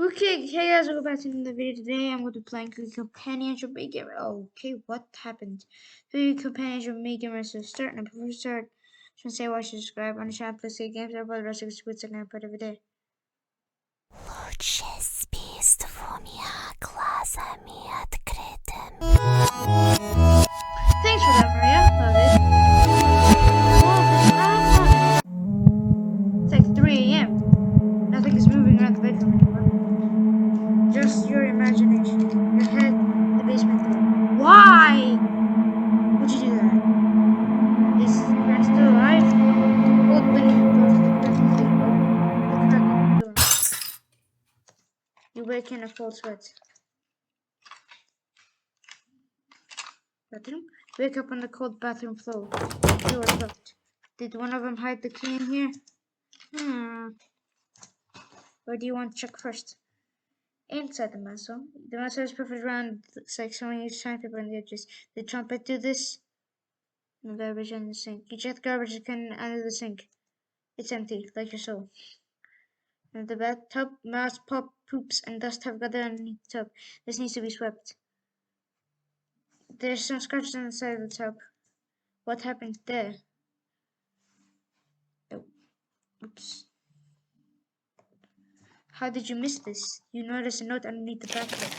Okay, hey guys, welcome back to another video. Today I'm going to be playing Companionship Make Gamer. Okay, what happened? Companionship Make Gamer. So start, and before we start, just want to say watch and subscribe on the channel, play games, and the rest of the good second part every day. Recepies двумя глазами открытыми. Thanks for that, Mariah. Love it. It's like 3 a.m. Nothing is moving around the bedroom anymore. Just your imagination. Your head, the basement door. Why would you do that? Is Grant still alive? Open the door quickly. The crack in the door. You wake in a cold sweat. Bathroom? You wake up on the cold bathroom floor. The door is locked. Did one of them hide the key in here? Where do you want to check first? Inside the muscle. The muscle is perfect round, looks like someone used sandpaper on the edges. Did Chompette do this? No garbage in the sink. You check the garbage can under the sink. It's empty, like your soul. In the bathtub, mouse, pop, poops, and dust have gathered underneath the tub. This needs to be swept. There's some scratches on the side of the tub. What happened there? Oh, oops. How did you miss this? You noticed a note underneath the bathtub.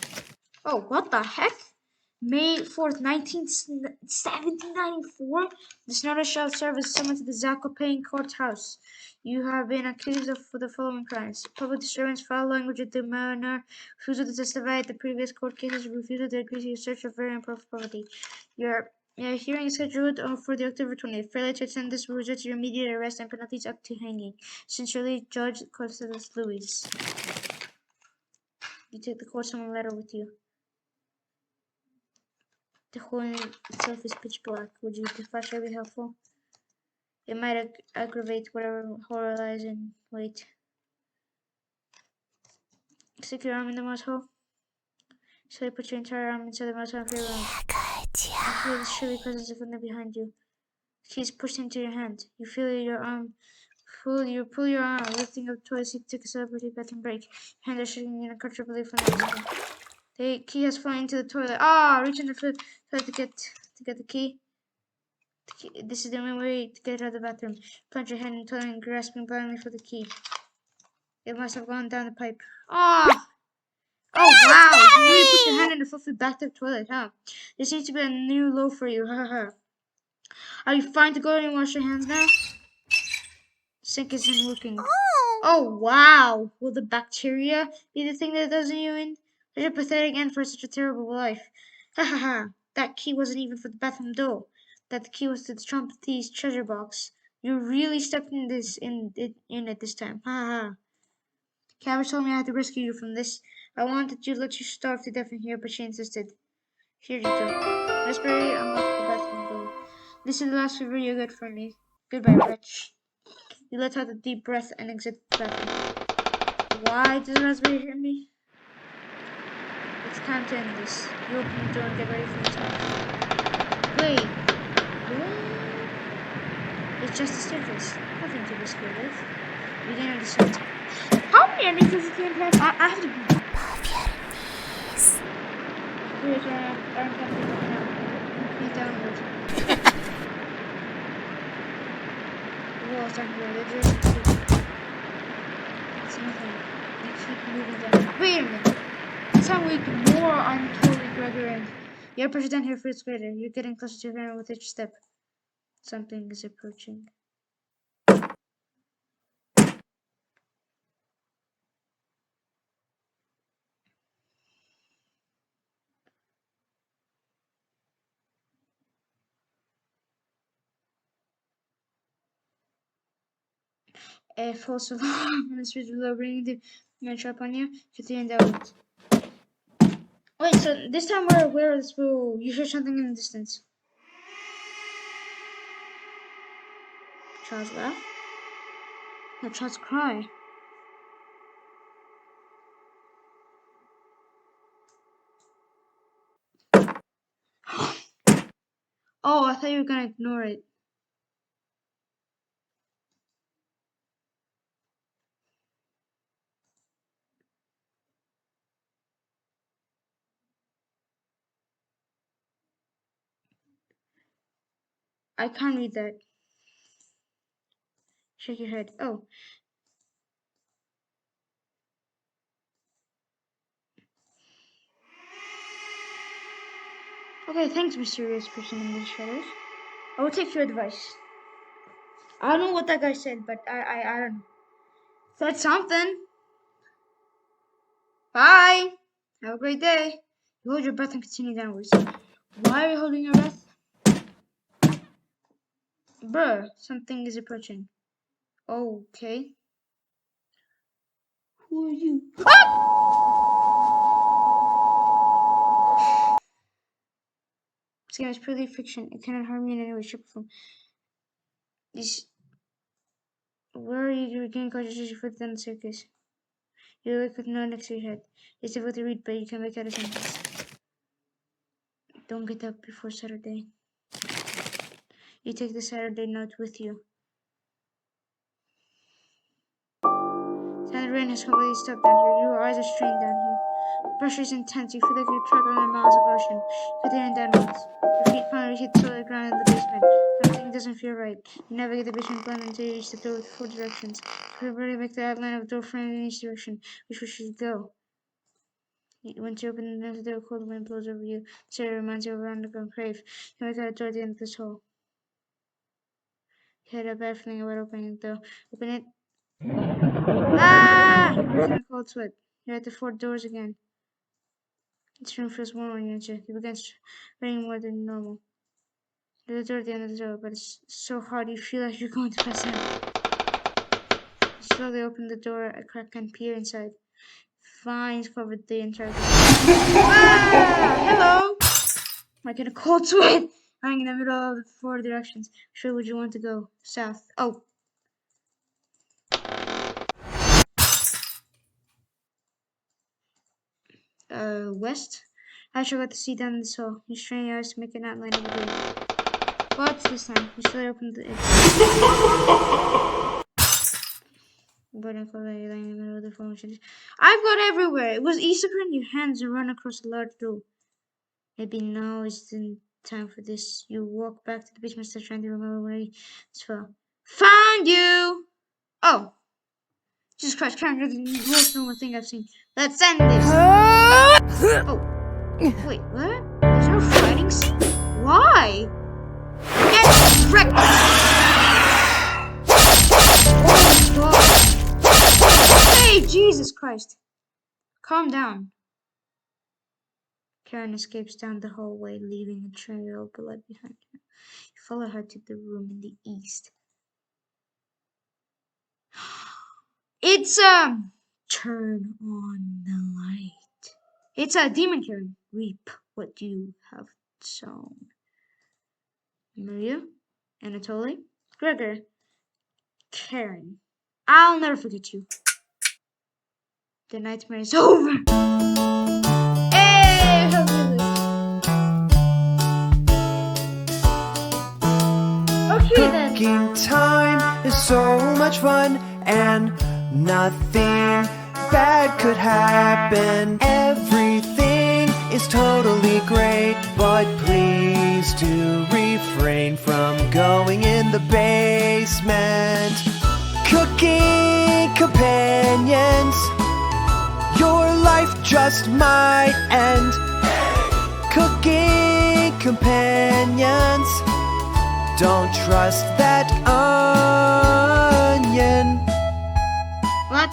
Oh, what the heck? May 4th, 1794? This notice shall serve as summons to the Zakopane courthouse. You have been accused of the following crimes: public disturbance, foul language at the manor, refusal to testify at the previous court cases, refusal to agree to your search of very improper property. Your hearing is scheduled for the October 20th. Failure to attend this will result in your immediate arrest and penalties up to hanging. Sincerely, Judge Constance Louis. You take the court-summoned letter with you. The hole itself is pitch black. Would you the flashlight be helpful? It might aggravate whatever horror lies in wait. Stick your arm in the mouse hole. So you put your entire arm inside the mouse hole and feel around. You feel the chilly presence of Fnaf behind you. She is pushed into your hand. You feel your arm. Pull your arm, lifting up twice. You took a celebrity bathroom break. Your hands are shaking uncontrollably from the instant. The key has fallen into the toilet. Reach in the toilet to get the key. This is the only way to get out of the bathroom. Plunge your hand into the toilet and grasping blindly for the key. It must have gone down the pipe. Oh wow! You really put your hand in the filthy bathtub toilet, huh? This seems to be a new low for you, haha. Are you fine to go and wash your hands now? Sink isn't working. Oh wow! Will the bacteria be the thing that does you in? Such a pathetic end for such a terrible life. Ha ha ha! That key wasn't even for the bathroom door. That key was to the Chompettes treasure box. You really stepped in it this time. Ha ha ha! Cabbage told me I had to rescue you from this. I wanted to let you starve to death in here, but she insisted. Here you go. Raspberry, unlock the bathroom door. This is the last favor you get from me. Goodbye, wretch. You let out a deep breath and exit the bathroom. Why does Raspberry hit me? It's time to end this. You open the door and get ready for the talk. Wait. What? It's just a staircase. Nothing to be scared of. You didn't understand. How many endings does this game have? I have to be. Here's where I'm coming now. Complete download. The walls aren't here. They're just. It's nothing. You keep moving down. Wait a minute. It's not weak more. I'm totally Gregor and you're pressure down here for its greater. You're getting closer to your with each step. Something is approaching. A false alarm. Ministries will bring the trap on you. 15 out. Wait, so this time where is Boo? You hear something in the distance. Child's laugh? No, child's cry. Oh, I thought you were gonna ignore it. I can't read that. Shake your head. Oh. Okay, thanks, mysterious person in the shadows. I will take your advice. I don't know what that guy said, but I don't know. Said something. Bye. Have a great day. You hold your breath and continue downwards. Why are you holding your breath? Bruh, something is approaching. Okay. Who are you? Ah! This game is purely fiction. It cannot harm you in any way, shape, or form. Where are you regaining consciousness foot down the staircase? You awake with no next to your head. It's difficult to read, but you can make out a sentence. Don't get up before Saturday. You take the Saturday note with you. The rain has completely stopped down here. Your eyes are strained down here. The pressure is intense. You feel like you're trapped under miles of ocean. You continue downwards. Your feet finally hit the solid ground in the basement. Everything doesn't feel right. You navigate the basement plan until you reach the door with 4 directions. You can make the outline of the door frame in each direction. Which way should you go? Once you open the door, a cold wind blows over you. This area reminds you of an underground cave. You make out a door at the end of this hall. You had a bad feeling about opening the door. Open it. Ah! You're in a cold sweat. You're at the 4 doors again. This room feels warm on your chest. You begin raining more than normal. There's a door at the end of the door, but it's so hard you feel like you're going to pass out. You slowly open the door, a crack, and peer inside. Vines covered the entire door. Ah! Hello! Like in a cold sweat, lying in the middle of the 4 directions. Which way would you want to go? South. Oh. West. I shall get to see down this hall. You strain your eyes to make an outline of the door. But this time, you slowly open the lying in the middle of the phone. I've got everywhere. It was Isakrin. Your hands run across a large door. Maybe now isn't time for this. You walk back to the basement, start trying to remember where it's from. Found you! Oh. Jesus Christ, Karen, you're the most normal thing I've seen. Let's end this. Oh. Wait, what? There's no fighting scene? Why? Get wrecked! Oh God. Hey, Jesus Christ. Calm down. Karen escapes down the hallway, leaving a trail of blood behind her. You follow her to the room in the east. It's turn on the light. It's a demon Karen. Reap what you have sown. Mariah, Anatoly, Gregor, Karen. I'll never forget you. The nightmare is over. Hey, okay then. Cooking time is so much fun and nothing bad could happen. Everything is totally great, but please do refrain from going in the basement. Cooking companions, your life just might end. Cooking companions, don't trust that onion. What?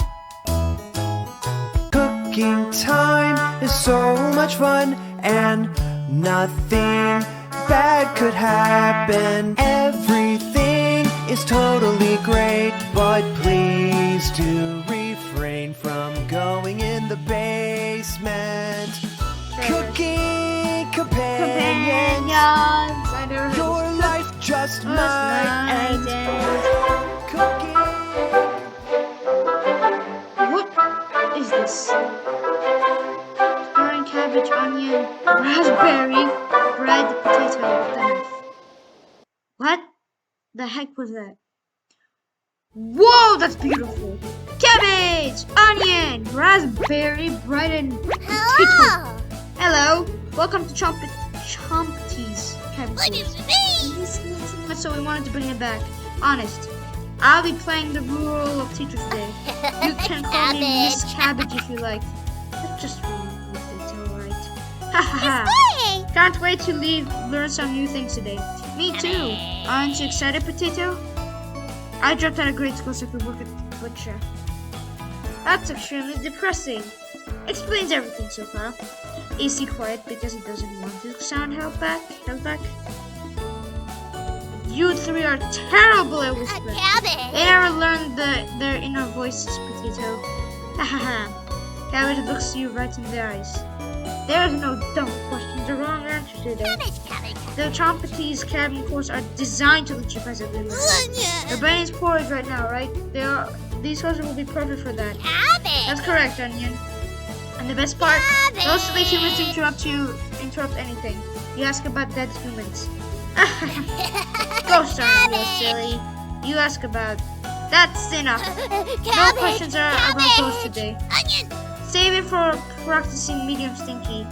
Cooking time is so much fun and nothing bad could happen. Everything is totally great, but please do refrain from going in the basement. Cooking companions, I never heard your this. life just might end. Cooking. What is this? Stirring cabbage, onion, raspberry, bread, potato with the knife. What the heck was that? Whoa, that's beautiful! Cabbage, onion, raspberry, bread, and potato. Hello, welcome to Chompette's cabbage. Look at me! This is not so it, so we wanted to bring it back. Honest. I'll be playing the role of teacher today. You can call me Miss Cabbage if you like. But just remember it's alright. Ha ha ha. Can't wait to learn some new things today. Me too. Aren't you excited, Potato? I dropped out of grade school so I could work at the butcher. That's extremely depressing. Explains everything so far. Is he quiet because he doesn't want to sound held back? You three are terrible at whispering. They never learned their inner voices, Potato. Ha ha ha. Cabbage looks you right in the eyes. There is no dumb questions or wrong answers today. The Chompettes cabin course are designed to let you passively learn. Your brain is porridge right now, right? These courses will be perfect for that. That's correct, Onion. And the best part, no silly humans interrupt anything. You ask about dead humans. Ghosts aren't real silly. You ask about. That's enough. No questions are about ghosts today. Save it for practicing medium stinky.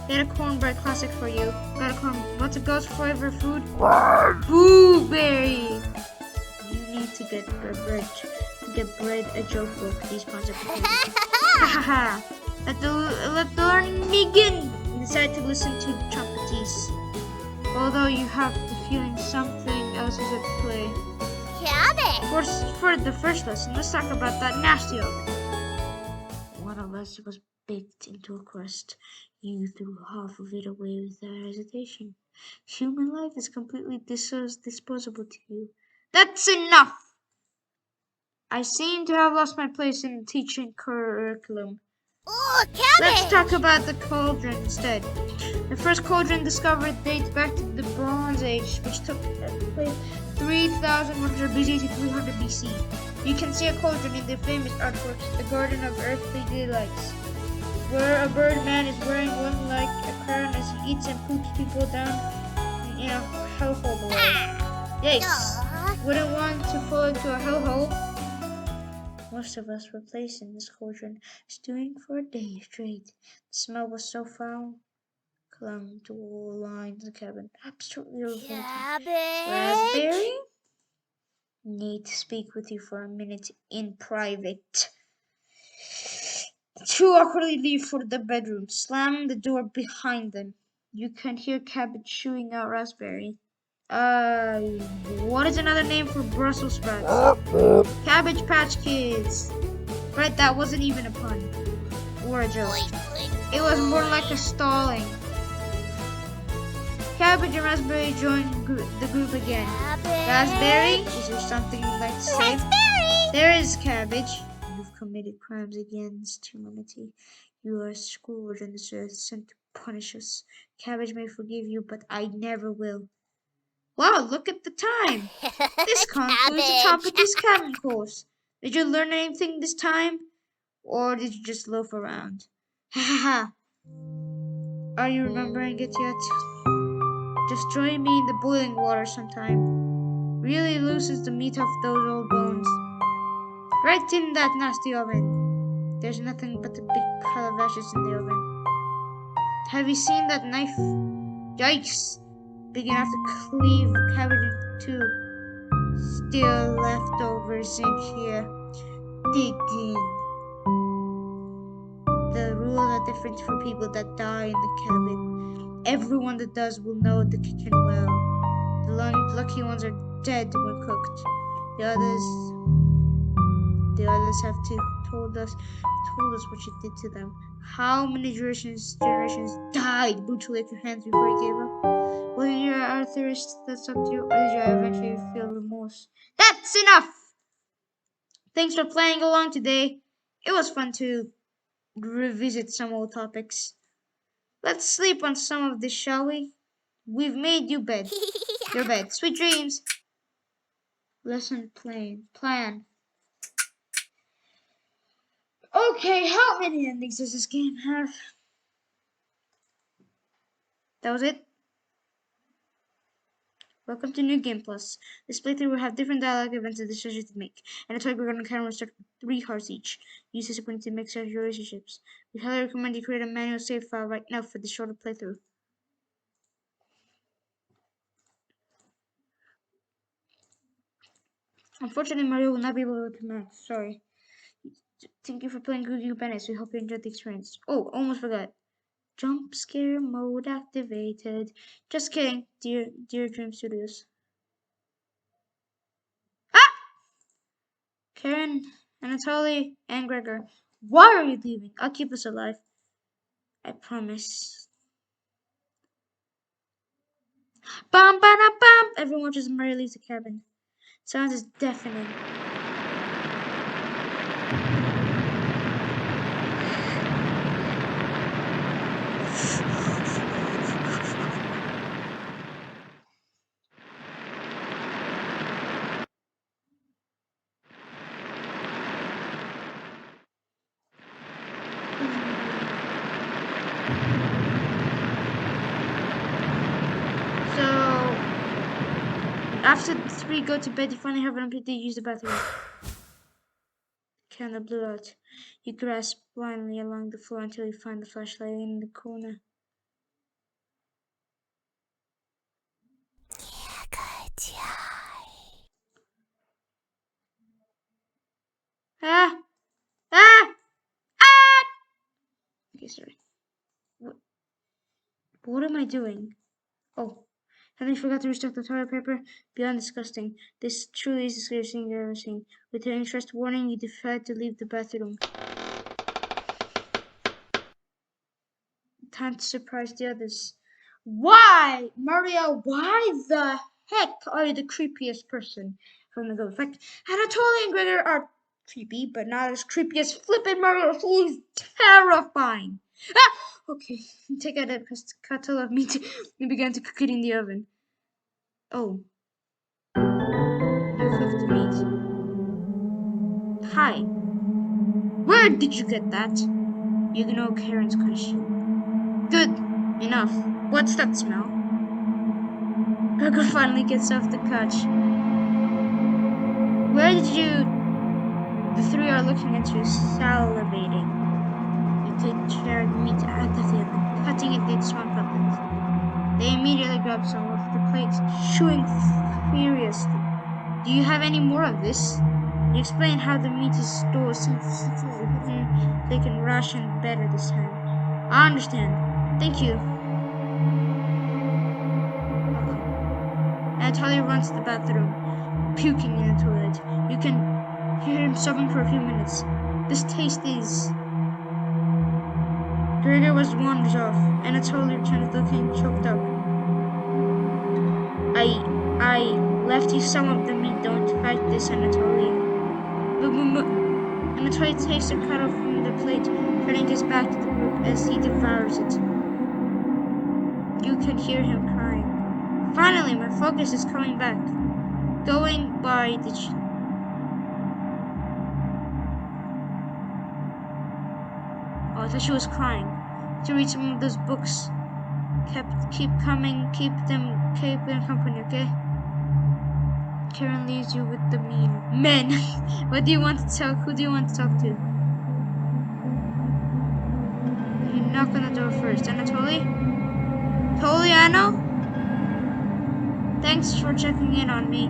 Get a cornbread classic for you. Got a corn. What's a ghost flavor food? Blueberry. You need to get bread a joke book. These concepts. Ha ha ha. Let the learning begin. You decide to listen to Chompettes. Although you have the feeling something else is at play. For the first lesson, let's talk about that nasty oven. One of us was baked into a crust. You threw half of it away without hesitation. Human life is completely disposable to you. That's enough! I seem to have lost my place in the teaching curriculum. Let's talk about the cauldron instead. The first cauldron discovered dates back to the Bronze Age, which took place 3,100 BC to 300 BC. You can see a cauldron in the famous artwork, The Garden of Earthly Delights, where a bird man is wearing one like a crown as he eats and poops people down in a hellhole below. Yikes! Wouldn't want to fall into a hellhole. Most of us were placed in this cauldron, stewing for a day straight. The smell was so foul, clung to all lines of the cabin. Absolutely revolting. Raspberry? Need to speak with you for a minute in private. Two awkwardly leave for the bedroom, slam the door behind them. You can hear Cabbage chewing out Raspberry. What is another name for Brussels sprouts? Cabbage Patch Kids. Right, that wasn't even a pun. Or a joke. It was more like a stalling. Cabbage and Raspberry joined the group again. Raspberry? Is there something you'd like to say? Raspberry! There is, Cabbage. You've committed crimes against humanity. You are scourged on this earth, sent to punish us. Cabbage may forgive you, but I never will. Wow, look at the time. This concludes the Chompettes cabin course. Did you learn anything this time? Or did you just loaf around? Ha ha ha. Are you remembering it yet? Just join me in the boiling water sometime. Really loosens the meat off those old bones. Right in that nasty oven. There's nothing but a big pile of ashes in the oven. Have you seen that knife? Yikes! Big enough to cleave cabbage in two. Still leftovers in here. Dig in. The rules are different for people that die in the cabin. Everyone that does will know the kitchen well. The lucky ones are dead when cooked. The others have told us what you did to them. How many generations died brutally at your hands before you gave up? Whether you are a thirst that sucked you, or did you eventually feel remorse? That's enough! Thanks for playing along today. It was fun to revisit some old topics. Let's sleep on some of this, shall we? We've made your bed. Sweet dreams. Lesson plan. Okay, how many endings does this game have? That was it? Welcome to New Game Plus. This playthrough will have different dialogue events and decisions to make, and a toy we're going to count start 3 hearts each. Use this ability to make sense of your relationships. We highly recommend you create a manual save file right now for this shorter playthrough. Unfortunately, Mario will not be able to connect. Sorry. Thank you for playing Google Bennett. We hope you enjoyed the experience. Oh, almost forgot. Jump scare mode activated. Just kidding, dear Dream Studios. Ah! Karin, Anatoly, and Gregor. Why are you leaving? I'll keep us alive. I promise. Bum ba da bum! Everyone watches Mario leaves the cabin. Sounds is deafening. So after the three go to bed, you finally have an opportunity to use the bathroom. Candle blew out. You grasp blindly along the floor until you find the flashlight in the corner. Ah! Ah! Ah! Okay, sorry. What am I doing? Oh, having forgot to restock the toilet paper? Beyond disgusting. This truly is the scariest thing you've ever seen. With your interest warning, you decide to leave the bathroom. Time to surprise the others. Why, Mario, why the heck are you the creepiest person from the group? In fact, Anatoly and Gregor are creepy, but not as creepy as flippin' Mario. He's terrifying. Ah! Okay, take out a kettle of meat and began to cook it in the oven. Oh, you cooked meat. Hi, where did you get that? You ignore Karen's question. Good, enough. What's that smell? Gregor finally gets off the couch. Where did you... The three are looking at you, salivating. You take charred meat out of the oven, cutting it into small pellets. They immediately grab some of the plates, chewing furiously. Do you have any more of this? You explain how the meat is stored so they can ration better this time. I understand. Thank you. Anatoly runs to the bathroom, puking in the toilet. You can hear him sobbing for a few minutes. This taste is... Gregor wanders off. Anatoly returns looking choked up. I left you some of the meat. Don't fight this, Anatoly. Anatoly takes a cut off from the plate, turning his back to the group as he devours it. You can hear him crying. Finally, my focus is coming back. Going by the... Oh, I thought she was crying. To read some of those books. Keep coming, keep them company, okay? Karin leaves you with the men. What do you want to talk? Who do you want to talk to? You knock on the door first. Anatoly? Toliano? Thanks for checking in on me.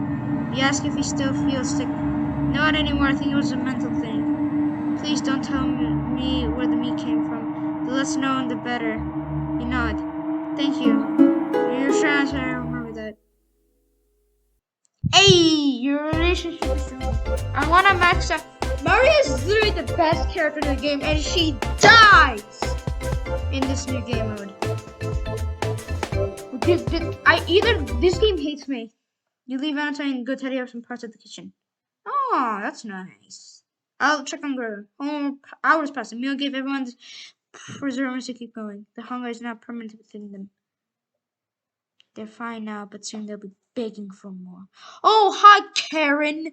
You ask if he still feels sick. Not anymore, I think it was a mental thing. Please don't tell me where the meat came from. The less known, the better. You nod. Thank you. You're sure I remember that. Hey, your relationship is wrong. I want to max out. Mariah is literally the best character in the game, and she dies in this new game mode. This game hates me. You leave Anatoly and go tidy up some parts of the kitchen. Oh, that's nice. I'll check on Gregor. Oh, hours pass. The meal gave everyone preservers to keep going. The hunger is not permanent within them. They're fine now, but soon they'll be begging for more. Oh, hi, Karin.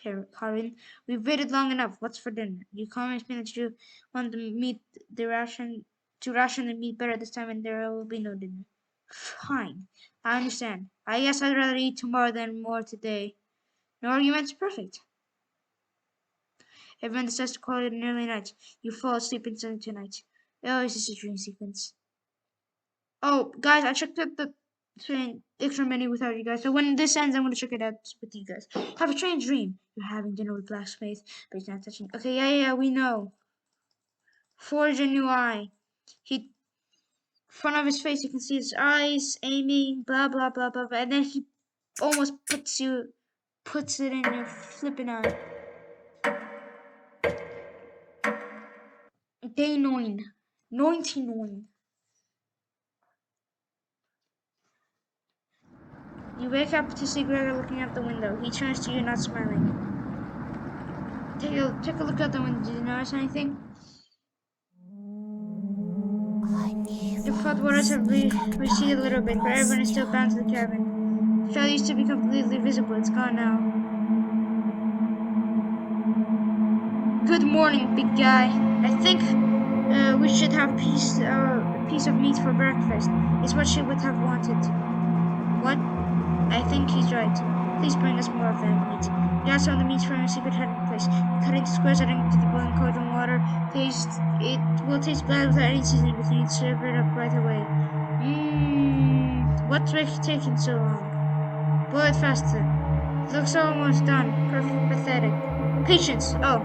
Karin, we've waited long enough. What's for dinner? You promised me that you want to ration the meat better this time, and there will be no dinner. Fine, I understand. I guess I'd rather eat tomorrow than more today. No argument's perfect. Everyone decides to call it an early night. You fall asleep instantly tonight. Oh, it's just a dream sequence. Oh, guys, I checked out the spending extra money without you guys. So when this ends, I'm gonna check it out with you guys. Have a strange dream. You're having dinner with Blacksmith, but he's not touching. Okay, yeah, we know. Forge a new eye. He, front of his face, you can see his eyes aiming, blah blah blah blah, blah, and then he almost puts it in your flipping eye. Day 99. You wake up to see Gregor looking out the window. He turns to you, not smiling. Take a look out the window. Did you notice anything? The floodwaters have receded a little bit, but everyone is still bound to the cabin. The trail used to be completely visible. It's gone now. Good morning, big guy. I think we should have a piece of meat for breakfast. It's what she would have wanted. What? I think he's right. Please bring us more of that meat. You asked on the meat from a secret hiding place. You cut into squares, adding to the boiling cauldron water. It will taste bad without any seasoning, but you need to serve it up right away. What's taking so long? Boil it faster. It looks almost done. Perfect, pathetic. Patience. Oh.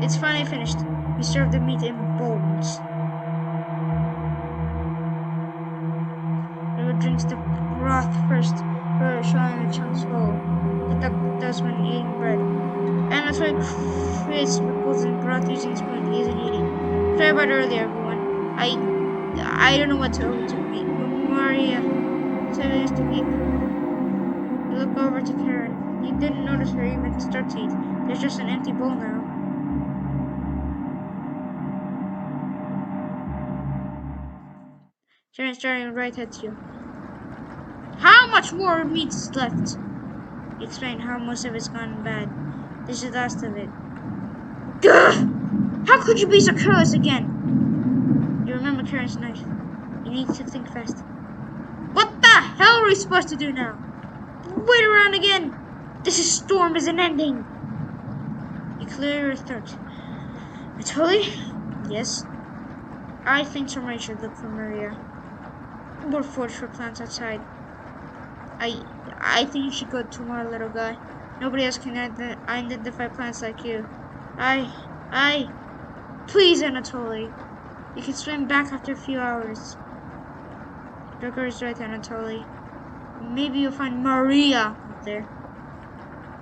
It's finally finished. We serve the meat in bowls. Drinks the broth first, showing the chunks whole. The duck does when eating bread. Anatoly creates ripples in broth using a spoon. He isn't eating. Sorry about earlier, everyone. I don't know what to eat. Mariah, so I used to eat. You look over to Karin. You didn't notice her even start to eat. There's just an empty bowl now. Karin's staring right at you. How much more meat is left? You explain how most of it's gone bad. This is the last of it. Gah! How could you be so careless again? You remember Karin's knife. You need to think fast. What the hell are we supposed to do now? Wait around again! This storm isn't ending! You clear your throat. Anatoly? Yes? I think somebody should look for Mariah. Or forage for plants outside. I think you should go tomorrow, little guy. Nobody else can identify plants like you. Please, Anatoly. You can swim back after a few hours. Gregor is right, Anatoly. Maybe you'll find Mariah up there.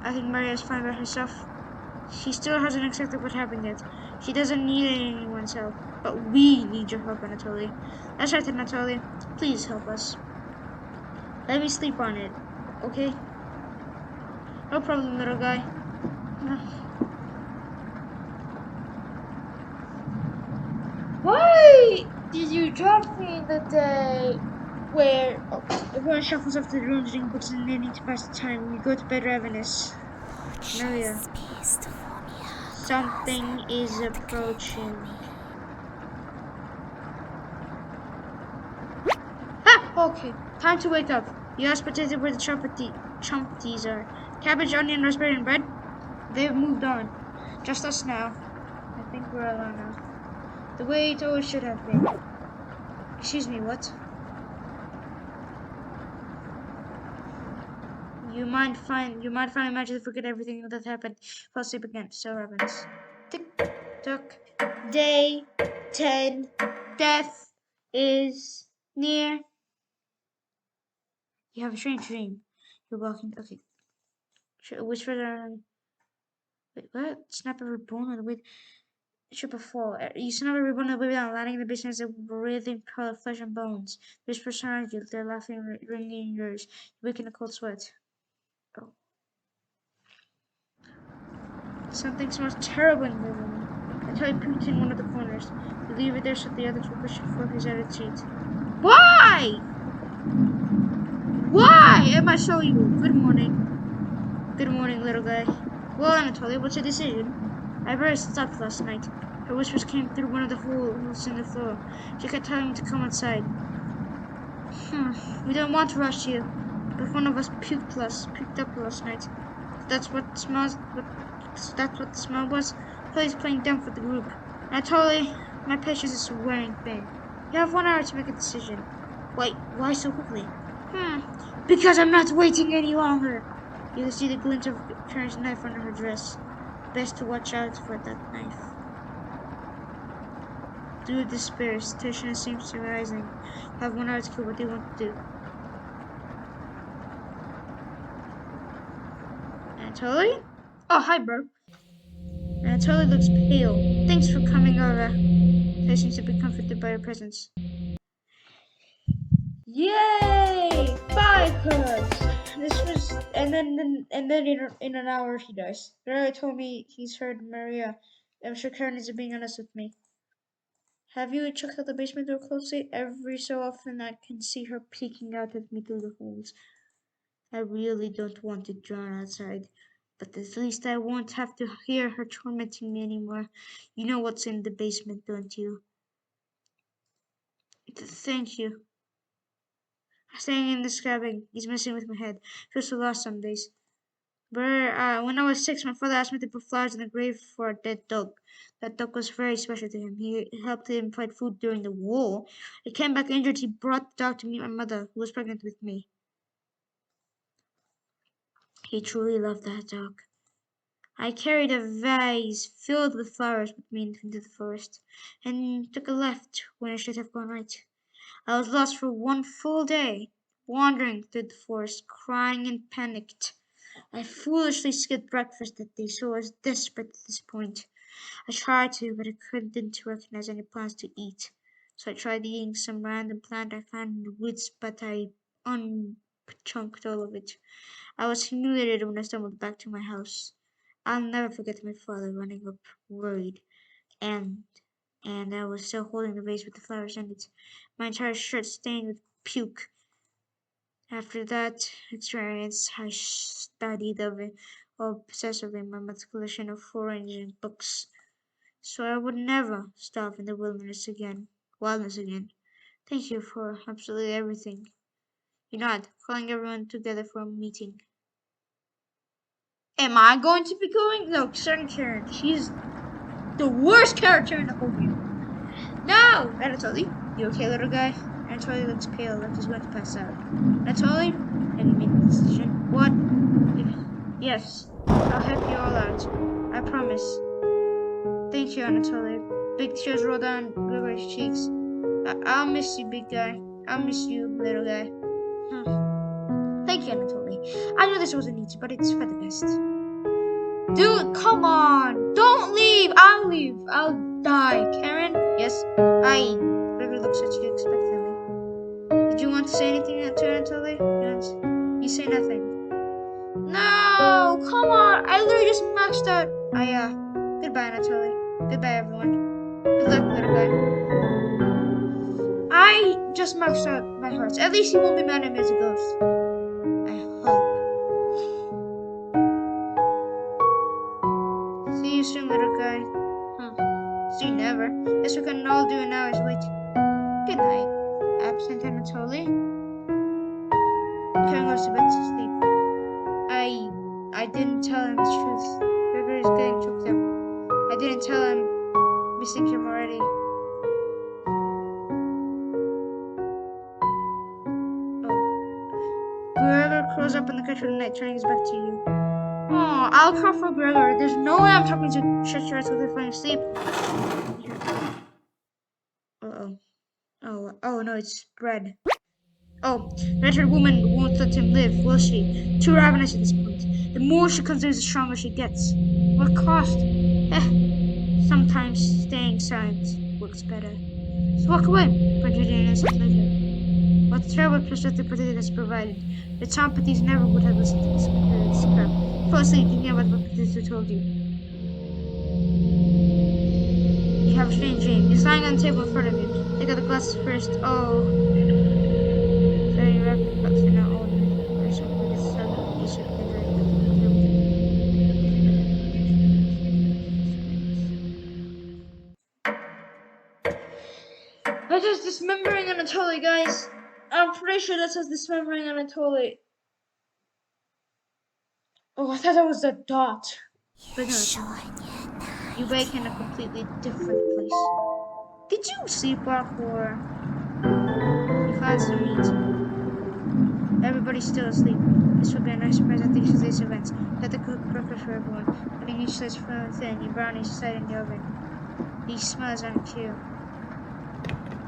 I think Mariah is fine by herself. She still hasn't accepted what happened yet. She doesn't need anyone's help. But we need your help, Anatoly. That's right, Anatoly. Please help us. Let me sleep on it, okay? No problem, little guy. Why did you drop me the day where everyone shuffles off to the rooms, reading books and knitting to pass the time? You go to bed ravenous. Mariah. Something is approaching. Okay, time to wake up. You asked potato where the Chompettes are. Cabbage, onion, raspberry, and bread? They've moved on. Just us now. I think we're alone now. The way it always should have been. Excuse me, what? You might finally magically forget everything that happened. Fall asleep again. So happens. Tick tock. Day 10. Death is near. You have a strange dream. You're walking. Okay. Whisper. Wait, what? Snap every bone on the way. Trip or fall. You snap every bone on the way down, landing in the basement of a breathing pile of flesh and bones. Whisper surround you. They're laughing, ringing in your ears. You wake in a cold sweat. Oh. Something smells terrible in the room. Until you puked in one of the corners. You leave it there so the others will push you for his added seat. Why? Why am I so evil? Good morning. Good morning, little guy. Well, Anatoly, what's your decision? I barely slept last night. Her whispers came through one of the holes in the floor. She kept telling me to come outside. We don't want to rush you, but one of us puked up last night. That's what the smell was. Please playing dumb for the group. Anatoly, my patience is wearing thin. You have 1 hour to make a decision. Wait, why so quickly? Because I'm not waiting any longer. You can see the glint of Karen's knife under her dress. Best to watch out for that knife. Through despair, tension seems to be rising. Have 1 hour to kill. What do you want to do? Anatoly? Oh, hi, bro. Anatoly looks pale. Thanks for coming over. I seem to be comforted by your presence. Yay! Bye, cuz. This was, and then in an hour he dies. Gregor told me he's heard Mariah. I'm sure Karen is being honest with me. Have you checked out the basement door closely? Every so often I can see her peeking out at me through the holes. I really don't want it drawn outside, but at least I won't have to hear her tormenting me anymore. You know what's in the basement, don't you? Thank you. Staying in this cabin is messing with my head. Feels so lost some days. But when I was 6, my father asked me to put flowers in the grave for a dead dog. That dog was very special to him. He helped him find food during the war. He came back injured. He brought the dog to meet my mother, who was pregnant with me. He truly loved that dog. I carried a vase filled with flowers with me into the forest, and took a left when I should have gone right. I was lost for 1 full day, wandering through the forest, crying and panicked. I foolishly skipped breakfast that day, so I was desperate at this point. I tried to, but I couldn't recognize any plants to eat. So I tried eating some random plant I found in the woods, but I unchunked all of it. I was humiliated when I stumbled back to my house. I'll never forget my father running up, worried, and I was still holding the vase with the flowers in it. My entire shirt stained with puke. After that experience, I studied obsessively my mother's collection of foreign books, so I would never starve in the wilderness again. Thank you for absolutely everything. You nod, calling everyone together for a meeting. Am I going to be going? No, Karen. She's the worst character in the whole game. No! Anatoly, you okay, little guy? Anatoly looks pale, like he's going to pass out. Anatoly, have you made a decision? What? Yes, I'll help you all out. I promise. Thank you, Anatoly. Big tears roll down Gregor's cheeks. I'll miss you, big guy. I'll miss you, little guy. Thank you, Anatoly. I know this wasn't easy, but it's for the best. Dude, come on! Don't leave! I'll leave! I'll die. Karen? Yes? Gregor looks at you expectantly. Did you want to say anything to Anatoly? Yes. You say nothing. No! Come on! I literally just maxed out. Goodbye, Anatoly. Goodbye, everyone. Good luck, little guy. I just maxed out my hearts. At least he won't be mad at me as a ghost. I hope. See you soon, little guy. See you never. Guess we can all do now is wait. Good night. Absent Anatoly. Karen goes to bed to sleep. I didn't tell him the truth. Gregor is getting choked up. I didn't tell him. Missing him already. Gregor curls up on the couch for the night, turning his back to you. Oh, I'll call for Gregor. There's no way I'm talking to Chopettes while they're falling asleep. Oh no, it's bread. Oh, that her woman won't let him live, will she? Too ravenous at this point. The more she consumes, the stronger she gets. What cost? Sometimes staying silent works better. So walk away, continued an instant later. What terrible perspective has provided. The Chompettes never would have listened to this crap. Fall asleep thinking about what Producer told you. You have a strange dream. He's lying on the table in front of you. Take out the glasses first. Oh. Very rapid, but for now, all the person with this sudden issue that is dismembering Anatoly, guys. I'm pretty sure that says dismembering Anatoly. Oh, I thought that was a dot. But no, you wake in a completely different place. Did you sleepwalk or you clouds the meat. Everybody's still asleep. This will be a nice surprise at these events. Let the cook breakfast for everyone, putting each slice from within, your brownies side in the oven. These smells aren't cute.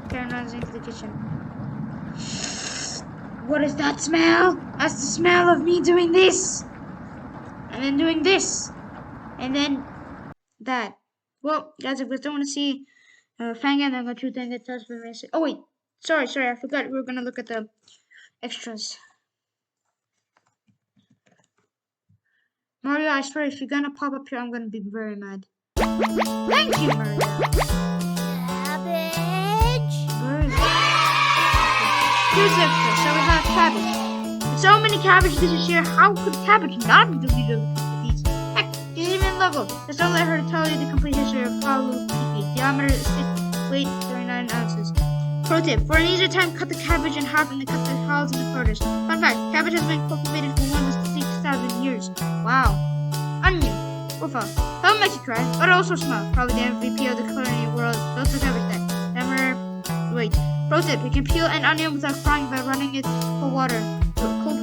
Karen runs into the kitchen. What is that smell? That's the smell of me doing this! And then doing this! And then that. Well, guys, if you don't want to see Fang and I'm going to think that's for me. Oh, wait. Sorry, I forgot we were going to look at the extras. Mario, I swear, if you're gonna pop up here, I'm gonna be very mad. Thank you, Mario. Cabbage. Here's the extra. So we have cabbage. With so many cabbage dishes here, how could cabbage not be deleted with these? Heck, she's even leveled. Just don't let her tell you the complete history of Kalu Pipi. Diameter 6, weight 39 ounces. Pro tip: for an easier time, cut the cabbage in half and then cut the halves into quarters. Fun fact: cabbage has been cultivated for 1,600 years. Wow. Onion. Uffa. That will make you cry, but also smell. Probably the MVP of the culinary world. Don't look cabbage that. Never. Wait. Pro tip: you can peel an onion without crying by running it cold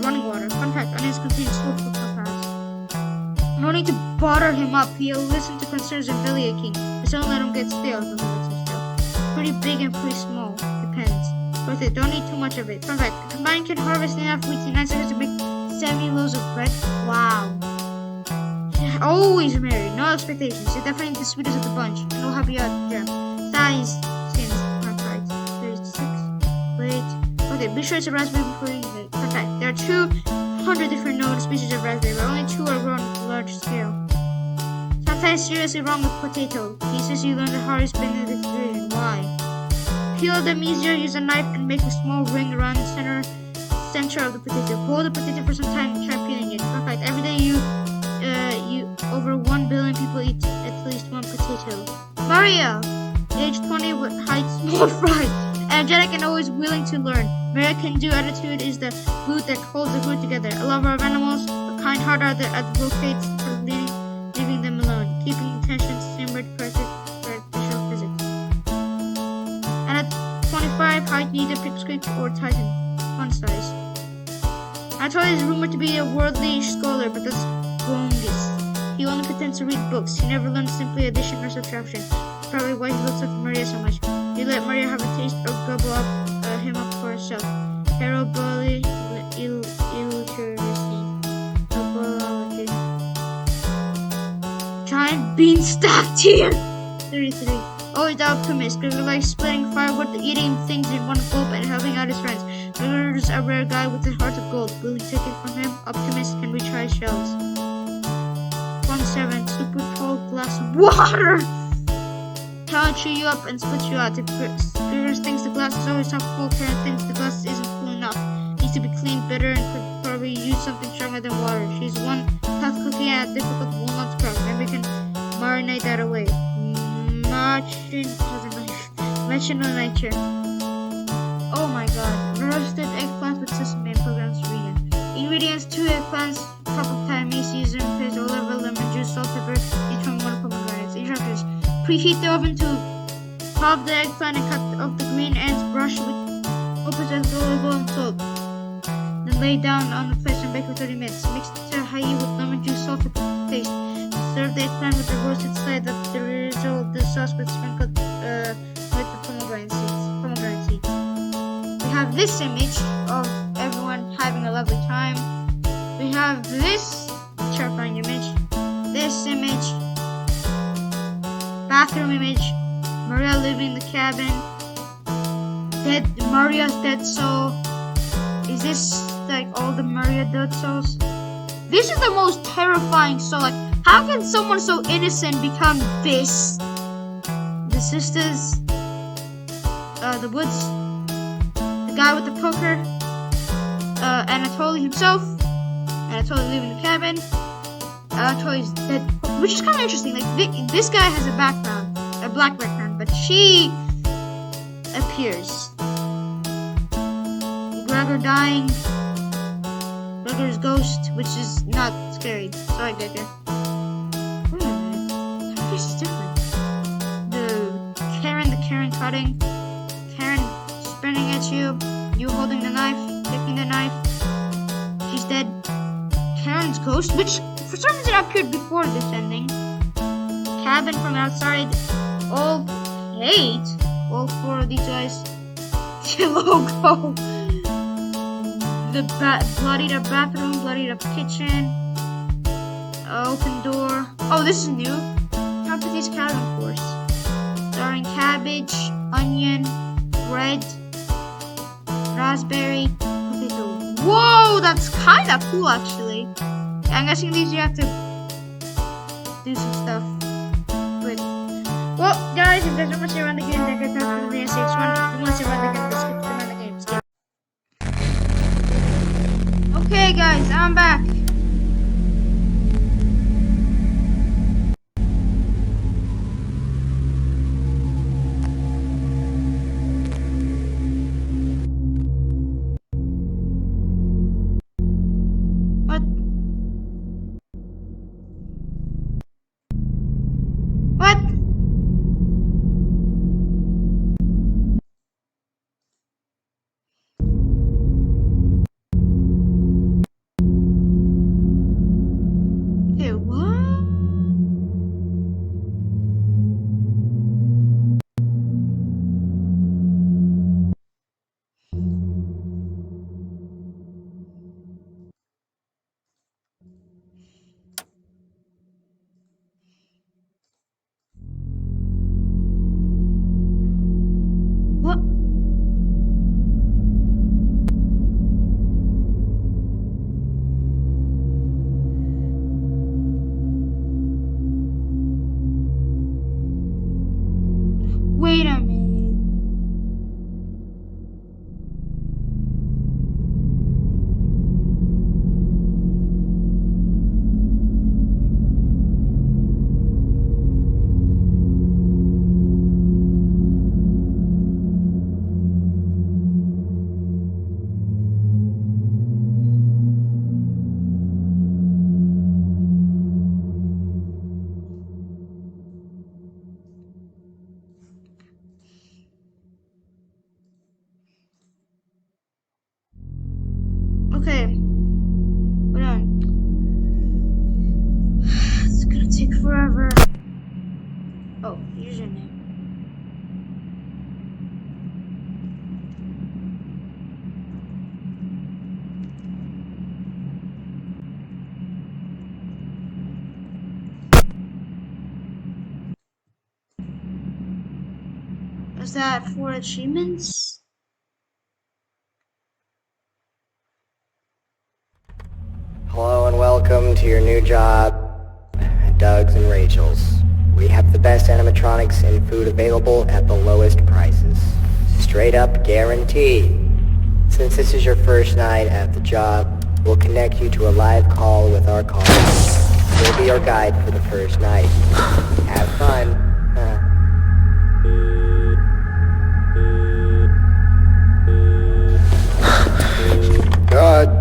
running water. Fun fact: onions contain sulfur compounds. No need to bother him up. He'll listen to concerns of belly aching. Just don't let him get stale. Pretty big and pretty small. Depends. Pro tip: don't eat too much of it. Fun fact: the combined can harvest enough wheat in 9 seconds to make 70 loaves of bread. Wow. Always married, no expectations. You're definitely the sweetest of the bunch. And we'll help you out, Jam. Size, skins, contracts. 36. Wait. Okay, be sure it's a raspberry before you eat it. Contract. There are 200 different known species of raspberry, but only 2 are grown on a large scale. Sometimes seriously wrong with potato. Pieces you learn the hardest beneath the division. Why? Peel them easier, use a knife and make a small ring around the center of the potato. Hold the potato for some time and try peeling it. In fact, every day over 1 billion people eat at least one potato. Mariah, age 20 with height small fry, energetic and always willing to learn. Mariah can do attitude is the glue that holds the group together. A lover of animals, a kind heart advocates for leaving them alone, keeping tensions simmered for official physics. And at 25, height neither pipsqueak or titan. Fun size. Anatoly is rumored to be a worldly scholar, but that's bogus. He only pretends to read books. He never learns simply addition or subtraction. That's probably why he looks up to Mariah so much. You let Mariah have a taste or gobble him up for herself. Parabolic illiteracy. Giant beanstalk tier. 33. Always the optimist. Gregor likes splitting firewood, eating things in one gulp, and helping out his friends. Gregor's a rare guy with a heart of gold. Will you take it from him? Optimist can reach high shells. 7, super tall glass of water. He'll chew you up and split you out. If Gregor thinks the glass is always half full, Karen thinks the glass isn't full enough. Needs to be cleaned better and could probably use something stronger than water. She's one tough cookie and a difficult walnut crack. Maybe we can marinate that away. National nature. Oh my god. Roasted eggplant with sesame and programs vegan. Ingredients: 2 eggplants, cup of thyme, sesame paste, olive oil, lemon juice, salt, pepper, each from 1 pomegranate. Instructions: preheat the oven to halve the eggplant and cut off the green ends. Brush with opposite olive oil and salt. Then lay down on the plate and bake for 30 minutes. Mix the tahini with lemon juice, salt, pepper to taste. Serve the eggplant with the roasted side of the result. The sauce with sprinkled with the pomegranate seeds. We have this image of everyone having a lovely time. We have this terrifying image, this image, bathroom image, Maria leaving the cabin, Maria's dead soul. Is this like all the Maria dead souls? This is the most terrifying soul. Like, how can someone so innocent become this? The sisters, the woods, the guy with the poker, Anatoly himself. Anatoly leaving the cabin. Anatoly's dead, which is kind of interesting. Like this guy has a background, a black background, but she appears. Gregor dying. Gregor's ghost, which is not scary. Sorry, Gregor. Wait a minute. This is different. The Karen cutting. Karen spinning at you. You holding the knife, taking the knife. She's dead. Karen's ghost, which for some reason appeared before this ending. Cabin from outside. All hate. All four of these guys. The logo. The bloodied up bathroom, bloodied up kitchen. Open door. Oh, this is new. Chompettes cabin course. Starring cabbage, onion, bread, raspberry, potato. Whoa, that's kind of cool actually. I'm guessing these you have to do some stuff. But, well, guys, if there's no much around the game, then get back to the next one. If you want to run the game, let's skip to the games. Okay, guys, I'm back. What? Okay, what? What? Wait a minute. Okay. Hold on. It's gonna take forever. Oh, username. Is that for achievements? Hello and welcome to your new job at Doug's and Rachel's. We have the best animatronics and food available at the lowest prices. Straight up guarantee. Since this is your first night at the job, we'll connect you to a live call with our callers. We'll be your guide for the first night. Have fun.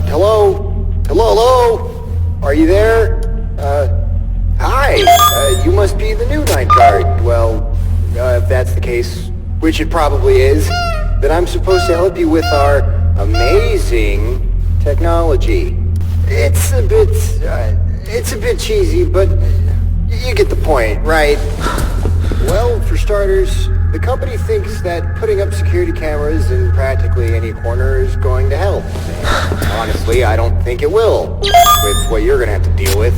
Hello? Hello? Are you there? Hi! You must be the new night guard. Well, if that's the case, which it probably is, then I'm supposed to help you with our amazing technology. It's a bit cheesy, but you get the point, right? Well, for starters, the company thinks that putting up security cameras in practically any corner is going to help. Honestly, I don't think it will, with what you're gonna have to deal with.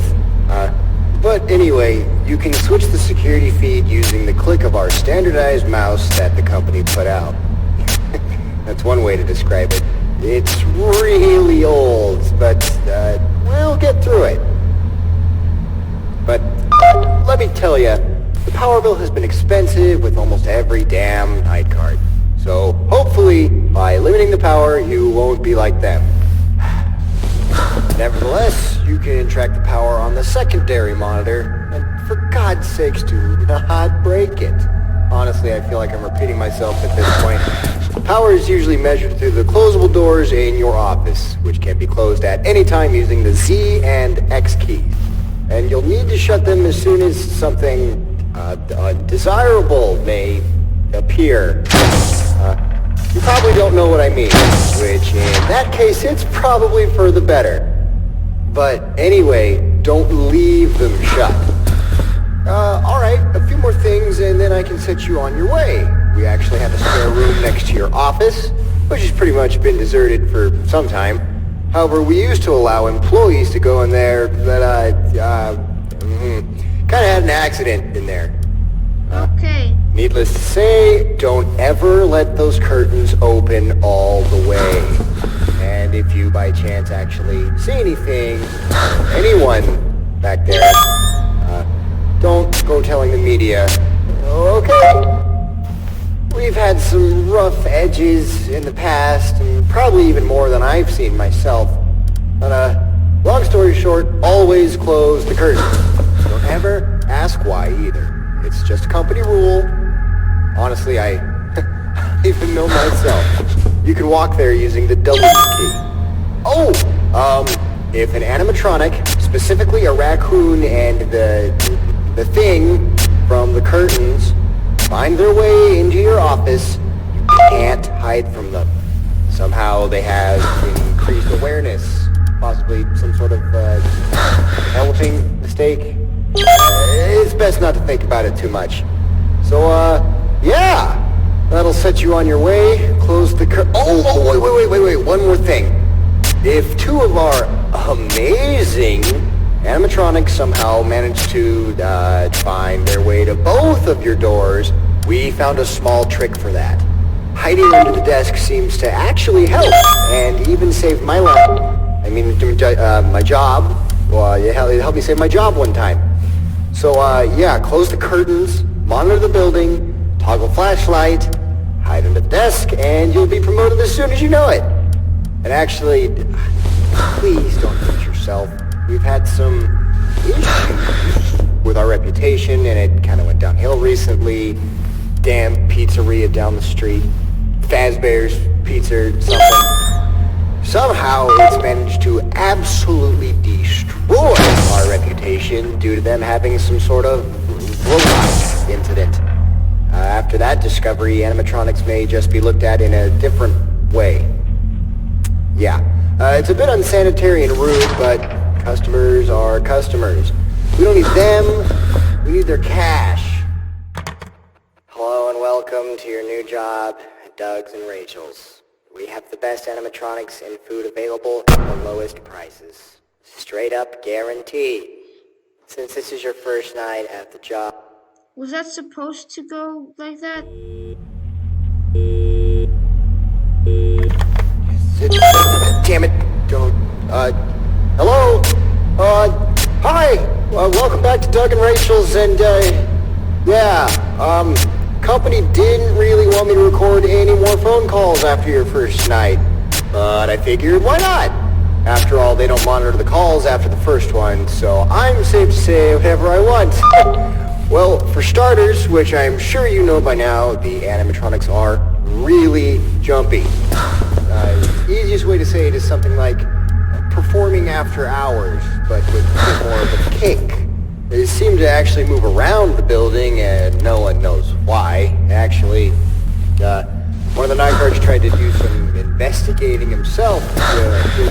But anyway, you can switch the security feed using the click of our standardized mouse that the company put out. That's one way to describe it. It's really old, but we'll get through it. But let me tell you, the power bill has been expensive with almost every damn night guard. So hopefully, by limiting the power, you won't be like them. Nevertheless, you can track the power on the secondary monitor, and for God's sakes, do not break it. Honestly, I feel like I'm repeating myself at this point. Power is usually measured through the closable doors in your office, which can be closed at any time using the Z and X keys. And you'll need to shut them as soon as something undesirable may appear. you probably don't know what I mean, which in that case, it's probably for the better. But anyway, don't leave them shut. Alright, a few more things and then I can set you on your way. We actually have a spare room next to your office, which has pretty much been deserted for some time. However, we used to allow employees to go in there, but, kind of had an accident in there. Okay. Needless to say, don't ever let those curtains open all the way. And if you by chance actually see anything, anyone back there, don't go telling the media. Okay? We've had some rough edges in the past, and probably even more than I've seen myself. But, long story short, always close the curtains. Don't ever ask why either. It's just a company rule. Honestly, I even know myself. You can walk there using the W key. Oh! If an animatronic, specifically a raccoon and the thing from the curtains, find their way into your office, you can't hide from them. Somehow they have increased awareness, possibly some sort of developing mistake. It's best not to think about it too much. So, yeah, that'll set you on your way. Close the wait, one more thing. If two of our amazing animatronics somehow manage to find their way to both of your doors, we found a small trick for that. Hiding under the desk seems to actually help, and even save my life. I mean, my job. Well, it helped me save my job one time. So, yeah, close the curtains, monitor the building, toggle flashlight, hide under the desk, and you'll be promoted as soon as you know it. And actually, please don't hurt yourself. We've had some issues with our reputation, and it kind of went downhill recently. Damn pizzeria down the street. Fazbear's Pizza something. Somehow it's managed to absolutely destroy our reputation due to them having some sort of robot incident. After that discovery, animatronics may just be looked at in a different way. Yeah, it's a bit unsanitary and rude, but customers are customers. We don't need them, we need their cash. Hello and welcome to your new job at Doug's and Rachel's. We have the best animatronics and food available at the lowest prices. Straight up guaranteed. Since this is your first night at the job... Was that supposed to go like that? Damn it. Don't... Hello? Hi! Welcome back to Doug and Rachel's, and, company didn't really want me to record any more phone calls after your first night. But I figured, why not? After all, they don't monitor the calls after the first one, so I'm safe to say whatever I want. Well, for starters, which I'm sure you know by now, the animatronics are really jumpy. The easiest way to say it is something like performing after hours, but with a bit more of a kick. They seem to actually move around the building, and no one knows why. Actually, one of the night guards tried to do some investigating himself,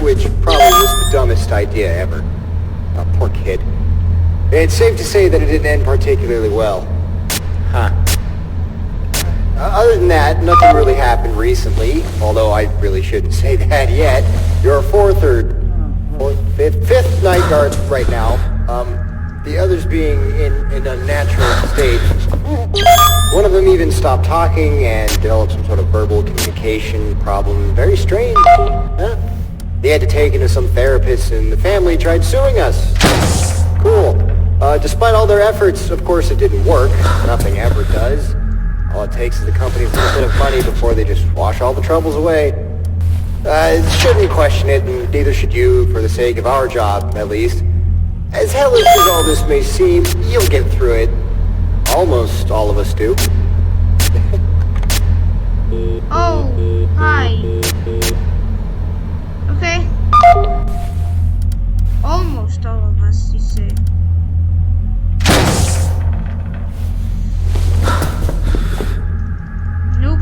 which probably was the dumbest idea ever. Oh, poor kid. It's safe to say that it didn't end particularly well. Huh. Other than that, nothing really happened recently, although I really shouldn't say that yet. You're fifth night guard right now. The others being in an unnatural state. One of them even stopped talking and developed some sort of verbal communication problem. Very strange. Huh? They had to take him to some therapist, and the family tried suing us. Cool. Despite all their efforts, of course it didn't work. Nothing ever does. All it takes is the company for a bit of money before they just wash all the troubles away. Shouldn't question it, and neither should you, for the sake of our job, at least. As hellish as all this may seem, you'll get through it. Almost all of us do. Oh, hi. Okay. Almost all of us, you say. Nope.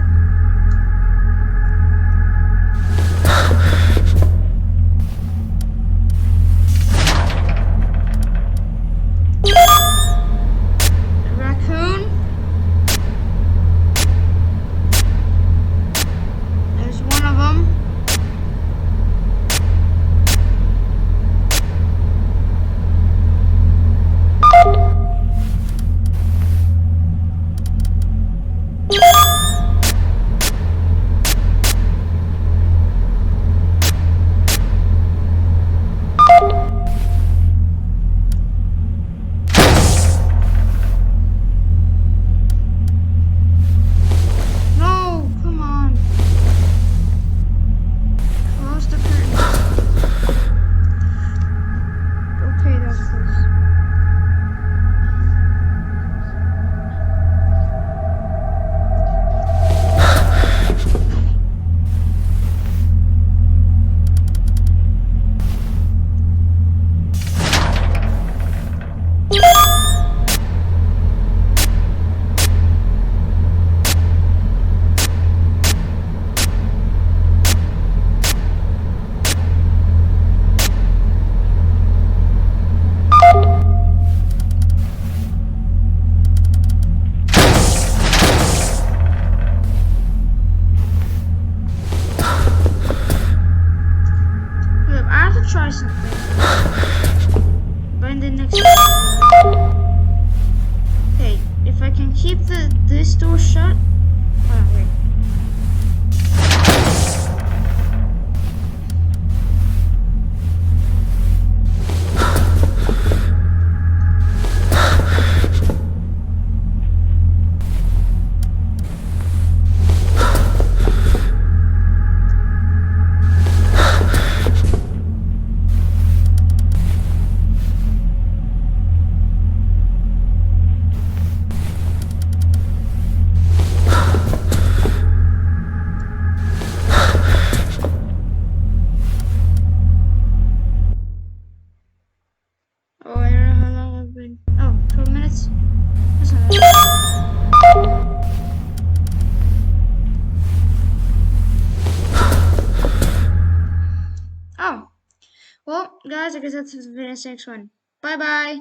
guys. I guess that's it for the next one. Bye bye.